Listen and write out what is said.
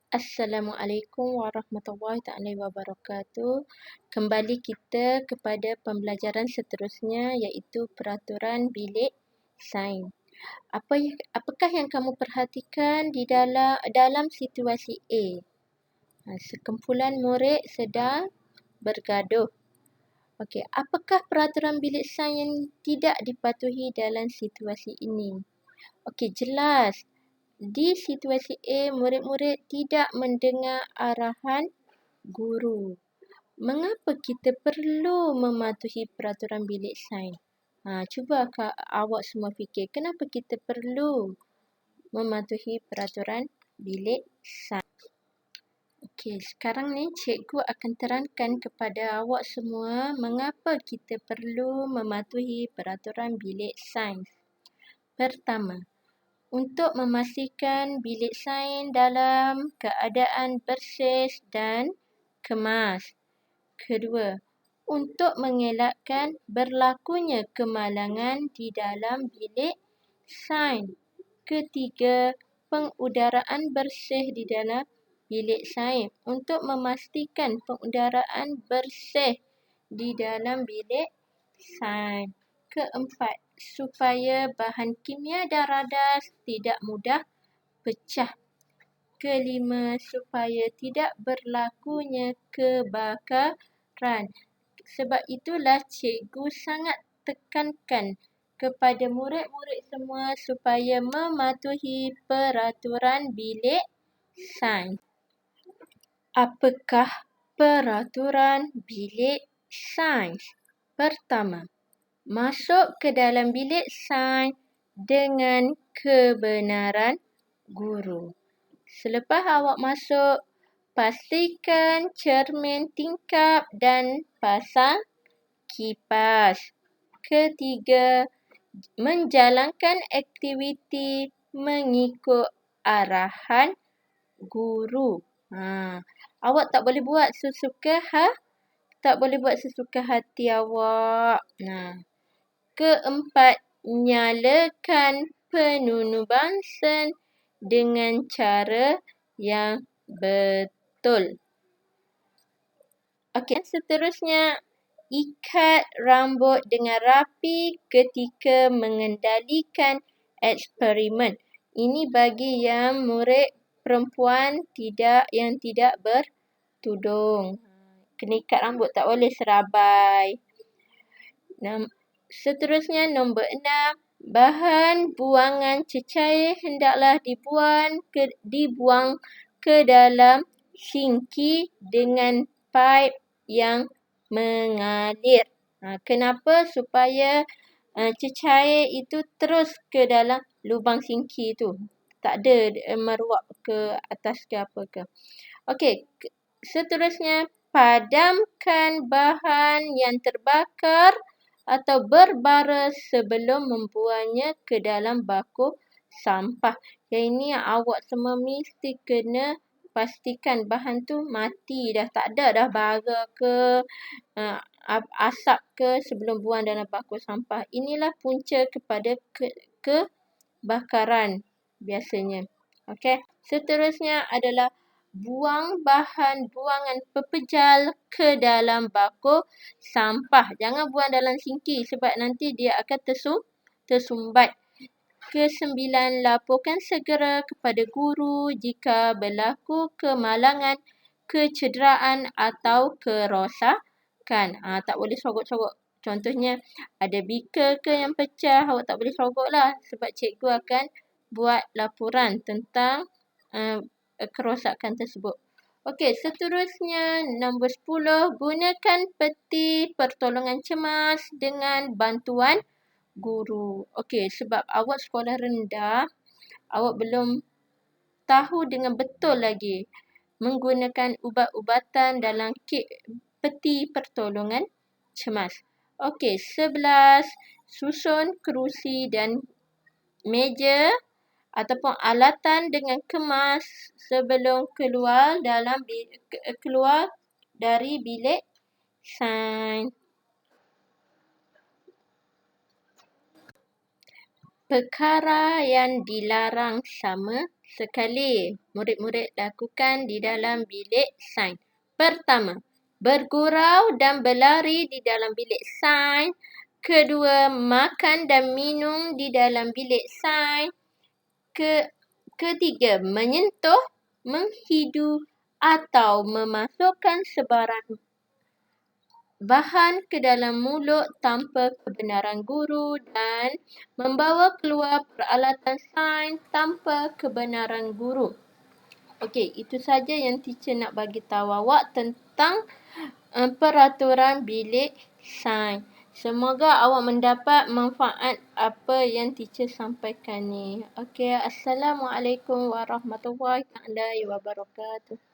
Assalamualaikum warahmatullahi taala wabarakatuh. Kembali kita kepada pembelajaran seterusnya iaitu peraturan bilik sains. Apakah yang kamu perhatikan di dalam situasi A? Sekumpulan murid sedang bergaduh. Okey, apakah peraturan bilik sains yang tidak dipatuhi dalam situasi ini? Okey, jelas. Di situasi A, murid-murid tidak mendengar arahan guru. Mengapa kita perlu mematuhi peraturan bilik sains? Cuba awak semua fikir, kenapa kita perlu mematuhi peraturan bilik sains? Okey, sekarang ni cikgu akan terangkan kepada awak semua mengapa kita perlu mematuhi peraturan bilik sains. Pertama, untuk memastikan bilik sains dalam keadaan bersih dan kemas. Kedua, untuk mengelakkan berlakunya kemalangan di dalam bilik sains. Ketiga, pengudaraan bersih di dalam bilik sains. Untuk memastikan pengudaraan bersih di dalam bilik sains. Keempat, supaya bahan kimia dan radar tidak mudah pecah. Kelima, supaya tidak berlakunya kebakaran. Sebab itulah cikgu sangat tekankan kepada murid-murid semua supaya mematuhi peraturan bilik sains. Apakah peraturan bilik sains? Pertama, masuk ke dalam bilik sains dengan kebenaran guru. Selepas awak masuk, pastikan cermin tingkap dan pasang kipas. Ketiga, menjalankan aktiviti mengikut arahan guru. Awak tak boleh buat sesuka hati awak. Keempat, nyalakan penunu bansen dengan cara yang betul. Okey, seterusnya, ikat rambut dengan rapi ketika mengendalikan eksperimen. Ini bagi yang murid perempuan yang tidak bertudung. Kena ikat rambut, tak boleh serabai. Seterusnya, nombor 6. Bahan buangan cecair hendaklah dibuang ke dalam sinki dengan paip yang mengalir. Kenapa? Supaya cecair itu terus ke dalam lubang sinki itu. Tak ada meruap ke atas ke apa ke. Okey, seterusnya, padamkan bahan yang terbakar atau berbara sebelum membuangnya ke dalam bako sampah. Yang ini awak semua mesti kena pastikan bahan tu mati dah, tak ada dah bara ke asap ke sebelum buang dalam bako sampah. Inilah punca kepada kebakaran biasanya. Okey. Seterusnya adalah buang bahan buangan pepejal ke dalam bako sampah. Jangan buang dalam sinki sebab nanti dia akan tersumbat. Kesembilan, laporkan segera kepada guru jika berlaku kemalangan, kecederaan atau kerosakan. Tak boleh sorok-sorok. Contohnya, ada beaker ke yang pecah, awak tak boleh sorok lah sebab cikgu akan buat laporan tentang kerosakan tersebut. Okey, seterusnya nombor 10, gunakan peti pertolongan cemas dengan bantuan guru. Okey, sebab awak sekolah rendah, awak belum tahu dengan betul lagi menggunakan ubat-ubatan dalam peti pertolongan cemas. Okey, 11, susun kerusi dan meja ataupun alatan dengan kemas sebelum keluar dari bilik sains. Perkara yang dilarang sama sekali murid-murid lakukan di dalam bilik sains. Pertama, bergurau dan berlari di dalam bilik sains. Kedua, makan dan minum di dalam bilik sains. Ketiga, menyentuh, menghidu atau memasukkan sebarang bahan ke dalam mulut tanpa kebenaran guru dan membawa keluar peralatan sains tanpa kebenaran guru. Okey, itu saja yang teacher nak bagi tahu awak tentang peraturan bilik sains. Semoga awak mendapat manfaat apa yang teacher sampaikan ni. Okey, Assalamualaikum warahmatullahi wabarakatuh.